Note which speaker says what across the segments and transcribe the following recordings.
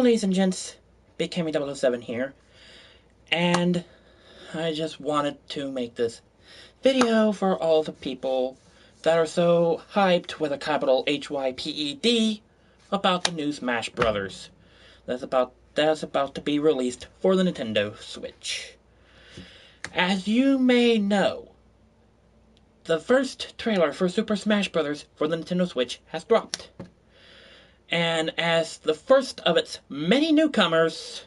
Speaker 1: Hello ladies and gents, Big Cammy 007 here, and I just wanted to make this video for all the people that are so hyped with a capital H-Y-P-E-D about the new Smash Brothers that's about to be released for the Nintendo Switch. As you may know, the first trailer for Super Smash Brothers for the Nintendo Switch has dropped. And as the first of its many newcomers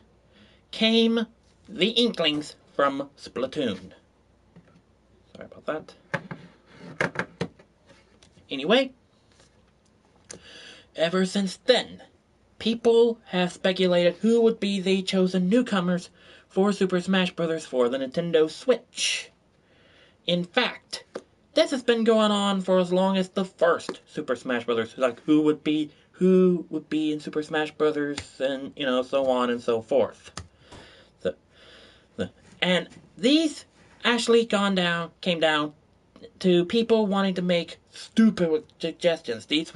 Speaker 1: came the Inklings from Splatoon. Sorry about that. Anyway, ever since then, people have speculated who would be the chosen newcomers for Super Smash Bros. For the Nintendo Switch. In fact, this has been going on for as long as the first Super Smash Bros. Like, who would be in Super Smash Brothers, and so on and so forth. And these actually came down to people wanting to make stupid suggestions. These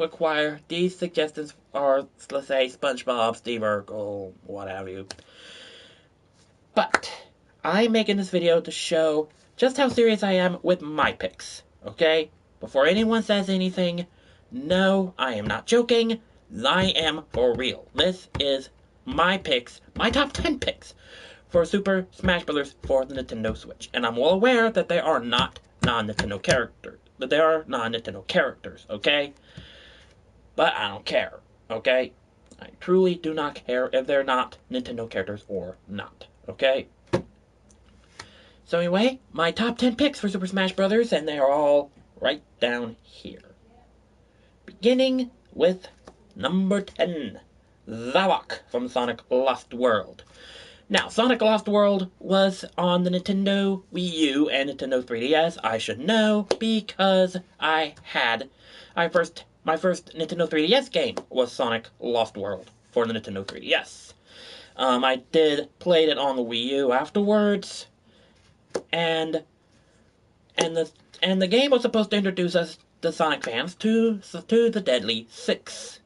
Speaker 1: suggestions are, let's say, SpongeBob, Steve Urkel, what have you. But I'm making this video to show just how serious I am with my picks, okay? Before anyone says anything, no, I am not joking. I am for real. This is my picks, my top 10 picks for Super Smash Bros. For the Nintendo Switch. And I'm well aware that they are not non-Nintendo characters. That they are non-Nintendo characters, okay? But I don't care, okay? I truly do not care if they're not Nintendo characters or not, okay? So anyway, my top 10 picks for Super Smash Bros. And they are all right down here. Beginning with number 10, Zavok from Sonic Lost World. Now, Sonic Lost World was on the Nintendo Wii U and Nintendo 3DS, I should know, because my first Nintendo 3DS game was Sonic Lost World for the Nintendo 3DS. I played it on the Wii U afterwards, and the game was supposed to introduce us, the Sonic fans, to the Deadly Six.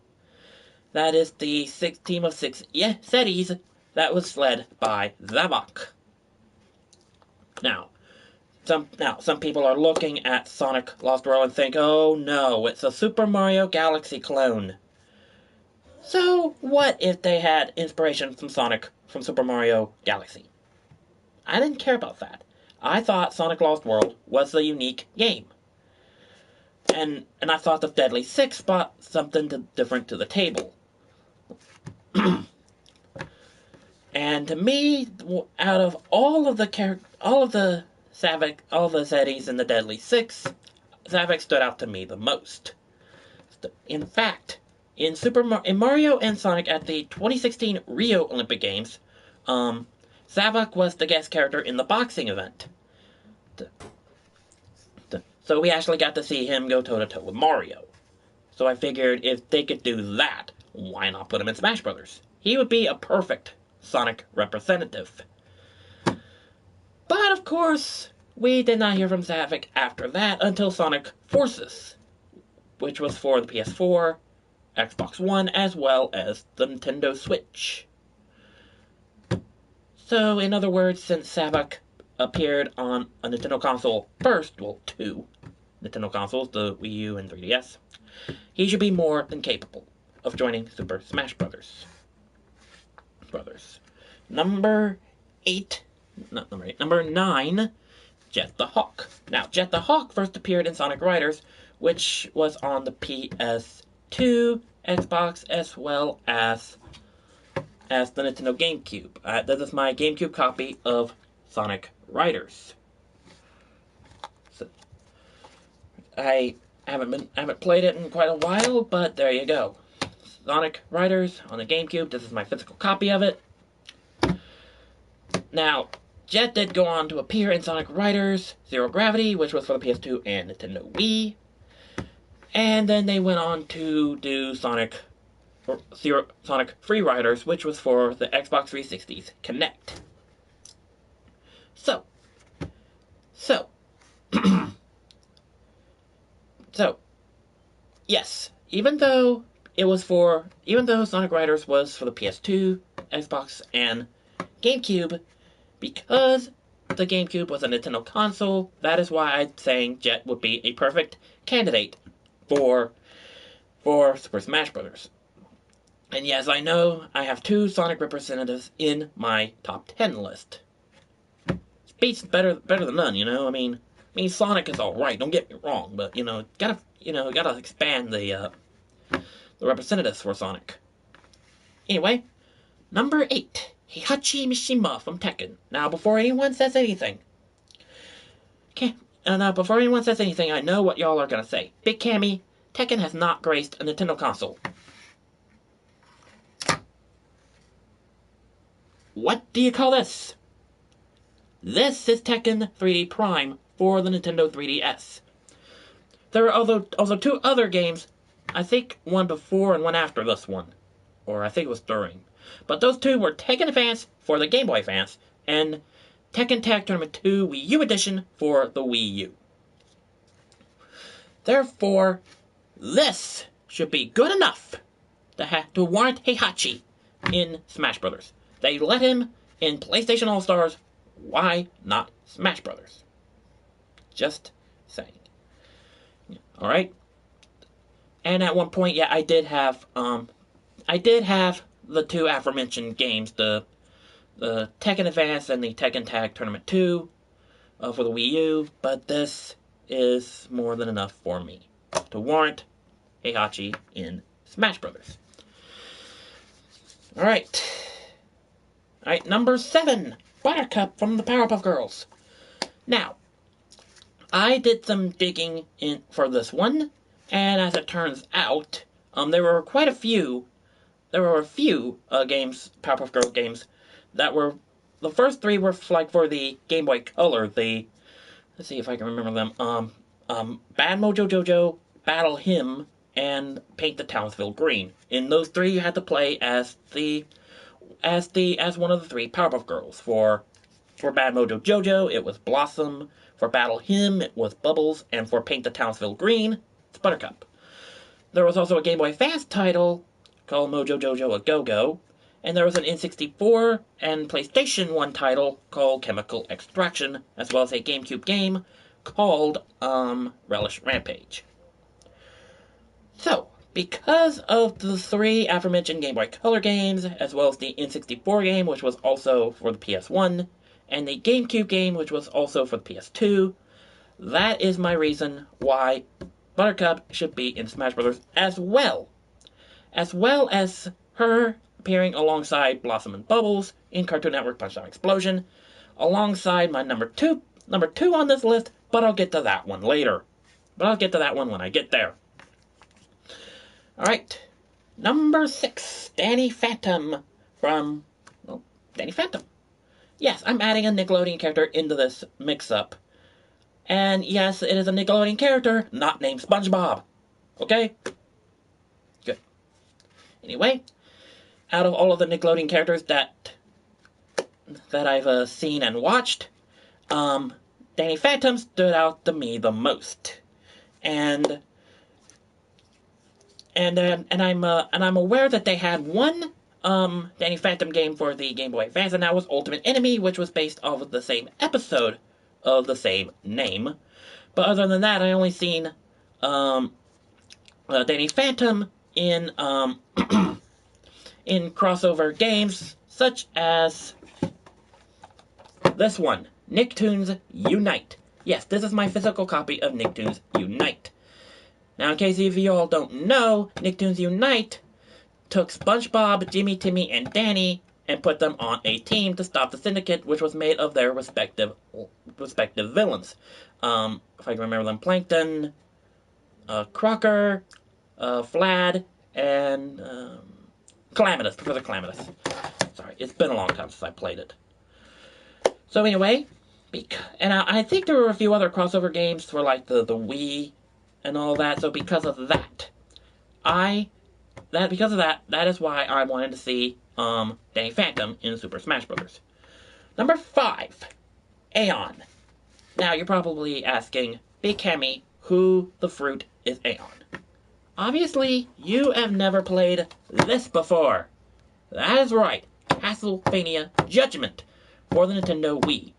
Speaker 1: That is the team of six Yetis that was led by Zavok. Now, some people are looking at Sonic Lost World and think, oh no, it's a Super Mario Galaxy clone. So, what if they had inspiration from Super Mario Galaxy? I didn't care about that. I thought Sonic Lost World was a unique game. And I thought the Deadly Six brought something different to the table. And to me, out of all of the Zetis in the Deadly Six, Zavok stood out to me the most. In fact, in Mario and Sonic at the 2016 Rio Olympic Games, Zavok was the guest character in the boxing event. So we actually got to see him go toe-to-toe with Mario. So I figured if they could do that, why not put him in Smash Brothers? He would be a perfect Sonic representative. But of course, we did not hear from Zavok after that until Sonic Forces, which was for the PS4, Xbox One, as well as the Nintendo Switch. So, in other words, since Zavok appeared on a Nintendo console first, well, two Nintendo consoles, the Wii U and 3DS, he should be more than capable of joining Super Smash Brothers. Number 9, Jet the Hawk. Now, Jet the Hawk first appeared in Sonic Riders, which was on the PS2, Xbox, as well as the Nintendo GameCube. This is my GameCube copy of Sonic Riders. So, I haven't played it in quite a while, but there you go. Sonic Riders on the GameCube. This is my physical copy of it. Now, Jet did go on to appear in Sonic Riders Zero Gravity, which was for the PS2 and Nintendo Wii. And then they went on to do Sonic Free Riders, which was for the Xbox 360's Kinect. So, yes, even though it was for, even though Sonic Riders was for the PS2, Xbox, and GameCube, because the GameCube was a Nintendo console, that is why I'm saying Jet would be a perfect candidate for Super Smash Bros. And yes, I know I have 2 Sonic representatives in my top 10 list. Beats better than none, you know. I mean, Sonic is all right. Don't get me wrong, but gotta expand the representatives for Sonic. Anyway, number 8, Heihachi Mishima from Tekken. Now, before anyone says anything, I know what y'all are gonna say. Big Cammy, Tekken has not graced a Nintendo console. What do you call this? This is Tekken 3D Prime for the Nintendo 3DS. There are also 2 other games, I think one before and one after this one. Or I think it was during. But those 2 were Tekken Advance for the Game Boy Advance, and Tekken Tag Tournament 2 Wii U Edition for the Wii U. Therefore, this should be good enough to warrant Heihachi in Smash Bros. They let him in PlayStation All-Stars. Why not Smash Brothers? Just saying. Alright? And at one point, yeah, I did have the 2 aforementioned games, the Tekken Advance and the Tekken Tag Tournament 2 for the Wii U, but this is more than enough for me to warrant Heihachi in Smash Brothers. Alright, number 7. Buttercup from the Powerpuff Girls. Now, I did some digging in for this one, and as it turns out, there were a few games, Powerpuff Girls games, that were, the first 3 were like for the Game Boy Color. Let's see if I can remember them. Bad Mojo Jojo, Battle Hymn, and Paint the Townsville Green. In those 3, you had to play as one of the 3 Powerpuff Girls. For Bad Mojo Jojo, it was Blossom. For Battle Hymn, it was Bubbles. And for Paint the Townsville Green, it's Buttercup. There was also a Game Boy Advance title called Mojo Jojo A Go-Go. And there was an N64 and PlayStation 1 title called Chemical Extraction, as well as a GameCube game called Relish Rampage. So, because of the 3 aforementioned Game Boy Color games, as well as the N64 game, which was also for the PS1, and the GameCube game, which was also for the PS2, that is my reason why Buttercup should be in Smash Bros. As well as her appearing alongside Blossom and Bubbles in Cartoon Network Punch-Out Explosion, alongside my number two on this list, but I'll get to that one later. But I'll get to that one when I get there. Alright, number 6, Danny Phantom from, Danny Phantom. Yes, I'm adding a Nickelodeon character into this mix-up. And yes, it is a Nickelodeon character, not named SpongeBob. Okay? Good. Anyway, out of all of the Nickelodeon characters that I've seen and watched, Danny Phantom stood out to me the most. And I'm aware that they had one Danny Phantom game for the Game Boy Advance, and that was Ultimate Enemy, which was based off of the same episode of the same name. But other than that, I only seen Danny Phantom in in crossover games such as this one, Nicktoons Unite. Yes, this is my physical copy of Nicktoons Unite. Now, in case of you all don't know, Nicktoons Unite took SpongeBob, Jimmy, Timmy, and Danny and put them on a team to stop the Syndicate, which was made of their respective villains. If I can remember them, Plankton, Crocker, Flad, and Calamitous, Professor Calamitous. Sorry, it's been a long time since I played it. So anyway, and I think there were a few other crossover games for like the Wii and all that. So because of that, that is why I wanted to see Danny Phantom in Super Smash Bros. Number 5, Aeon. Now you're probably asking, Big Cammy, who the fruit is Aeon? Obviously, you have never played this before. That is right, Castlevania Judgment for the Nintendo Wii.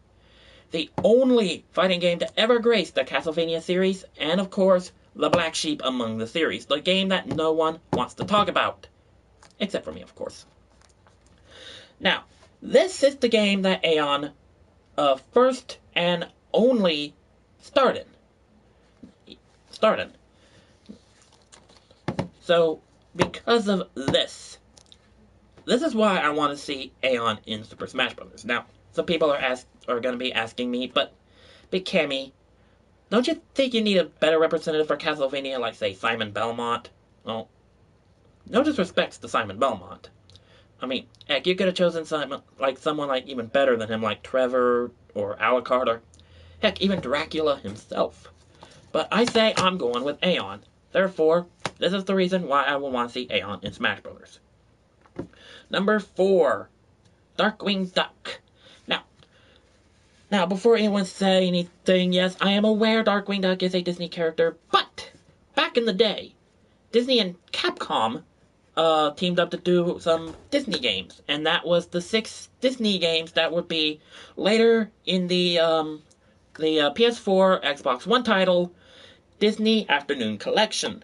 Speaker 1: The only fighting game to ever grace the Castlevania series, and of course, the black sheep among the series, the game that no one wants to talk about. Except for me, of course. Now, this is the game that Aeon first and only started. So, because of this is why I want to see Aeon in Super Smash Bros. Now, some people are going to be asking me, but Big Cammy, don't you think you need a better representative for Castlevania, like, say, Simon Belmont? Well, no disrespect to Simon Belmont. I mean, heck, you could have chosen someone like even better than him, like Trevor or Alucard, or heck, even Dracula himself. But I say I'm going with Aeon. Therefore, this is the reason why I will want to see Aeon in Smash Bros. Number 4, Darkwing Duck. Now, before anyone say anything, yes, I am aware Darkwing Duck is a Disney character, but back in the day, Disney and Capcom teamed up to do some Disney games, and that was the 6 Disney games that would be later in the PS4, Xbox One title, Disney Afternoon Collection.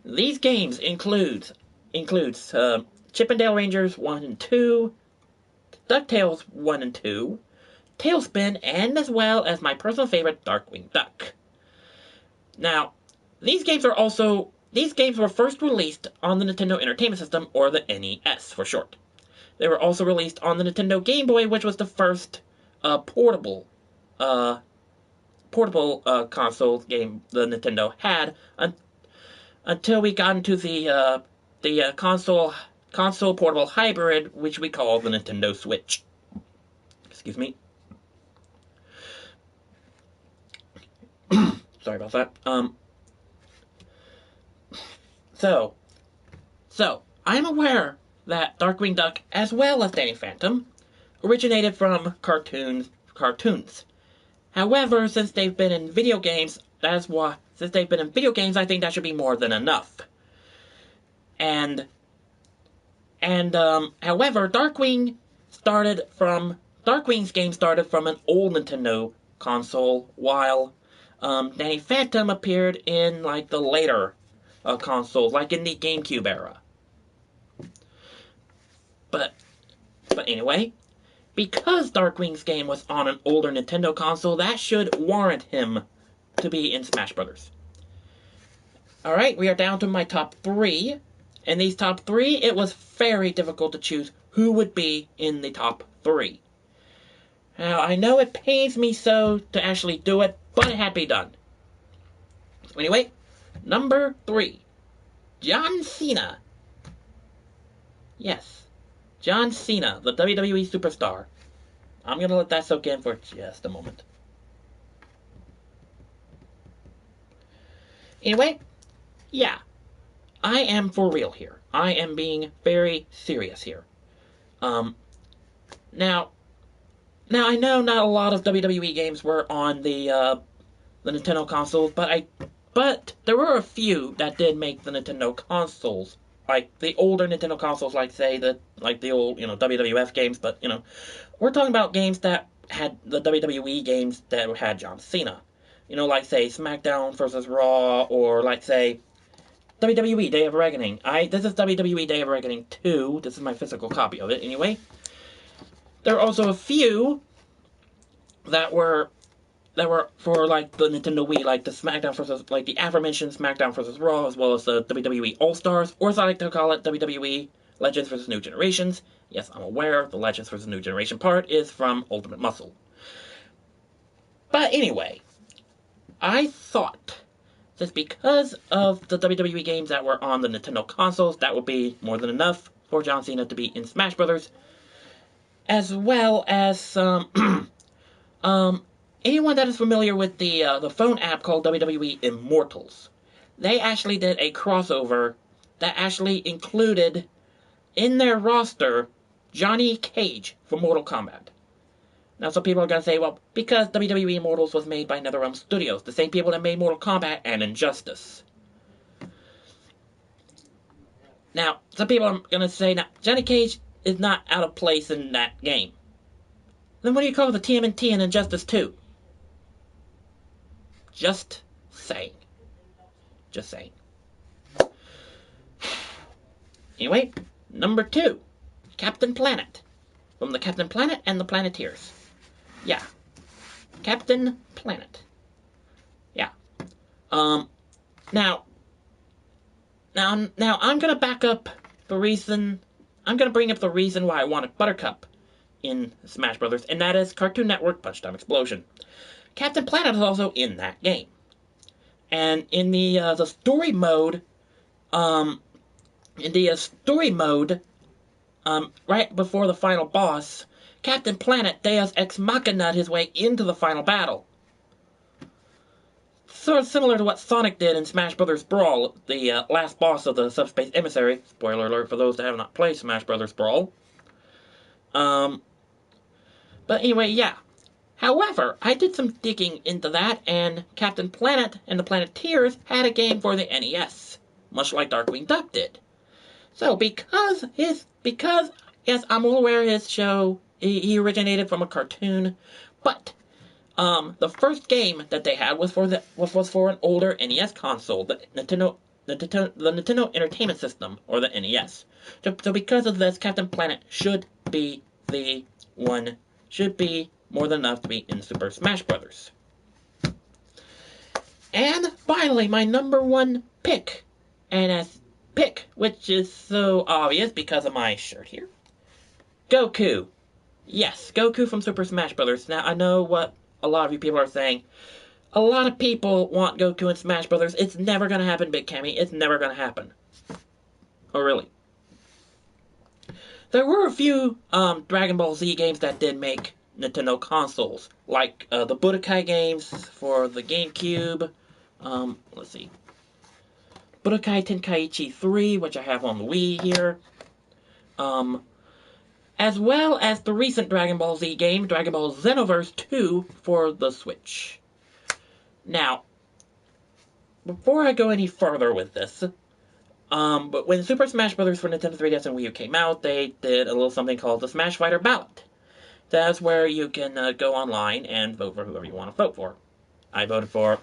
Speaker 1: These games includes Chip 'n Dale Rangers 1 and 2, DuckTales 1 and 2, Tailspin, and as well as my personal favorite, Darkwing Duck. Now, these games were first released on the Nintendo Entertainment System, or the NES for short. They were also released on the Nintendo Game Boy, which was the first portable console game the Nintendo had, until we got into the console portable hybrid, which we call the Nintendo Switch. Excuse me. Sorry about that. So I am aware that Darkwing Duck, as well as Danny Phantom, originated from cartoons. However, since they've been in video games, I think that should be more than enough. However, Darkwing's game started from an old Nintendo console, while Danny Phantom appeared in like the later consoles, like in the GameCube era. But anyway, because Darkwing's game was on an older Nintendo console, that should warrant him to be in Smash Bros. Alright, we are down to my top 3. In these top 3, it was very difficult to choose who would be in the top 3. Now, I know it pains me so to actually do it, but it had to be done. Anyway, number 3, John Cena. Yes, John Cena, the WWE superstar. I'm going to let that soak in for just a moment. Anyway, yeah, I am for real here. I am being very serious here. Now I know not a lot of WWE games were on the Nintendo consoles, but there were a few that did make the Nintendo consoles, like the older Nintendo consoles, like say the old WWF games. But we're talking about games that had the WWE games that had John Cena. Like say SmackDown versus Raw, or like say WWE Day of Reckoning. This is WWE Day of Reckoning 2. This is my physical copy of it anyway. There are also a few that were for like the Nintendo Wii, like the aforementioned SmackDown versus Raw, as well as the WWE All Stars, or as I like to call it, WWE Legends vs. New Generations. Yes, I'm aware the Legends vs. New Generation part is from Ultimate Muscle. But anyway, I thought that because of the WWE games that were on the Nintendo consoles, that would be more than enough for John Cena to be in Smash Bros. As well as anyone that is familiar with the phone app called WWE Immortals. They actually did a crossover that actually included in their roster Johnny Cage for Mortal Kombat. Now, some people are going to say, well, because WWE Immortals was made by NetherRealm Studios, the same people that made Mortal Kombat and Injustice. Now, some people are going to say, now, Johnny Cage is not out of place in that game. Then what do you call the TMNT in Injustice 2? Just saying. Just saying. Anyway, number 2. Captain Planet. From the Captain Planet and the Planeteers. Yeah. Captain Planet. Yeah. Now I'm gonna back up the reason. I'm gonna bring up the reason why I wanted Buttercup in Smash Brothers, and that is Cartoon Network Punch Time Explosion. Captain Planet is also in that game, and in the story mode, right before the final boss, Captain Planet Deus Ex Machina'd his way into the final battle. Sort of similar to what Sonic did in Smash Bros. Brawl, the last boss of the Subspace Emissary. Spoiler alert for those that have not played Smash Bros. Brawl. But anyway, yeah. However, I did some digging into that, and Captain Planet and the Planeteers had a game for the NES, much like Darkwing Duck did. So, because yes, I'm well aware his show, he originated from a cartoon, but the first game that they had was for an older NES console, the Nintendo Entertainment System, or the NES. So because of this, Captain Planet should be more than enough to be in Super Smash Bros. And finally, my number 1 pick, which is so obvious because of my shirt here, Goku. Yes, Goku from Super Smash Bros. Now, I know what a lot of you people are saying. A lot of people want Goku in Smash Brothers. It's never gonna happen, Big Cammy. It's never gonna happen. Oh, really? There were a few Dragon Ball Z games that did make Nintendo consoles, like the Budokai games for the GameCube. Let's see. Budokai Tenkaichi 3, which I have on the Wii here. As well as the recent Dragon Ball Z game, Dragon Ball Xenoverse 2 for the Switch. Now, before I go any further with this, but when Super Smash Bros. For Nintendo 3DS and Wii U came out, they did a little something called the Smash Fighter Ballot. That's where you can go online and vote for whoever you want to vote for. I voted for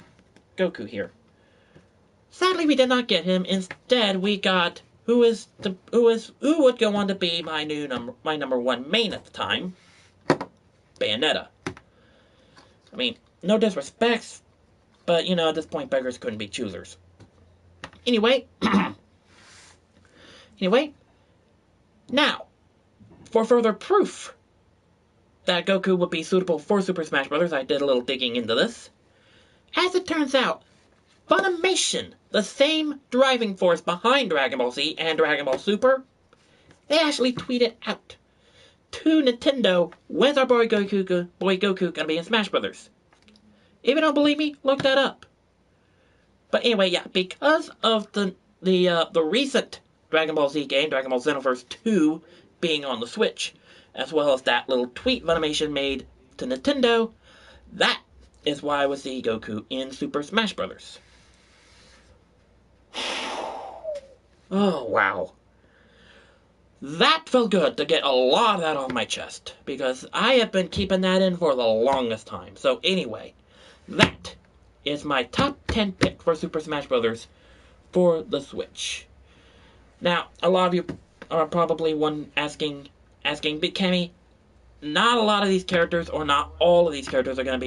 Speaker 1: Goku here. Sadly, we did not get him. Instead, we got who would go on to be my number 1 main at the time, Bayonetta. I mean, no disrespects, but at this point, beggars couldn't be choosers. Anyway, now for further proof that Goku would be suitable for Super Smash Bros., I did a little digging into this. As it turns out, Funimation, the same driving force behind Dragon Ball Z and Dragon Ball Super, they actually tweeted out to Nintendo, when's our boy Goku gonna be in Smash Bros.? If you don't believe me, look that up. But anyway, yeah, because of the recent Dragon Ball Z game, Dragon Ball Xenoverse 2, being on the Switch, as well as that little tweet Funimation made to Nintendo, that is why I would see Goku in Super Smash Bros. Oh, wow. That felt good to get a lot of that off my chest, because I have been keeping that in for the longest time. So anyway, that is my top 10 pick for Super Smash Bros. For the Switch. Now, a lot of you are probably asking, Big Cammy, not a lot of these characters, or not all of these characters, are going to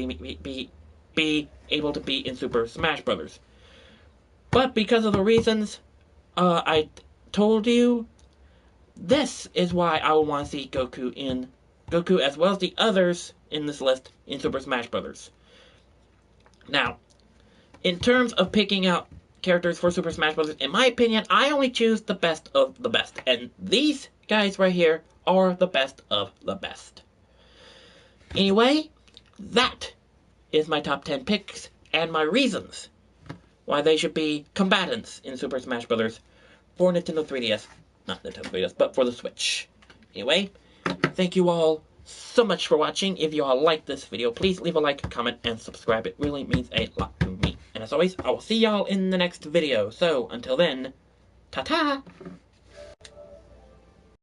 Speaker 1: be able to be in Super Smash Bros. But because of the reasons I told you, this is why I would want to see Goku as well as the others in this list in Super Smash Bros. Now, in terms of picking out characters for Super Smash Bros., in my opinion, I only choose the best of the best. And these guys right here are the best of the best. Anyway, that is my top 10 picks and my reasons why they should be combatants in Super Smash Bros. For Nintendo 3DS. Not Nintendo 3DS, but for the Switch. Anyway, thank you all so much for watching. If you all like this video, please leave a like, comment, and subscribe. It really means a lot to me. And as always, I will see y'all in the next video. So, until then, ta-ta!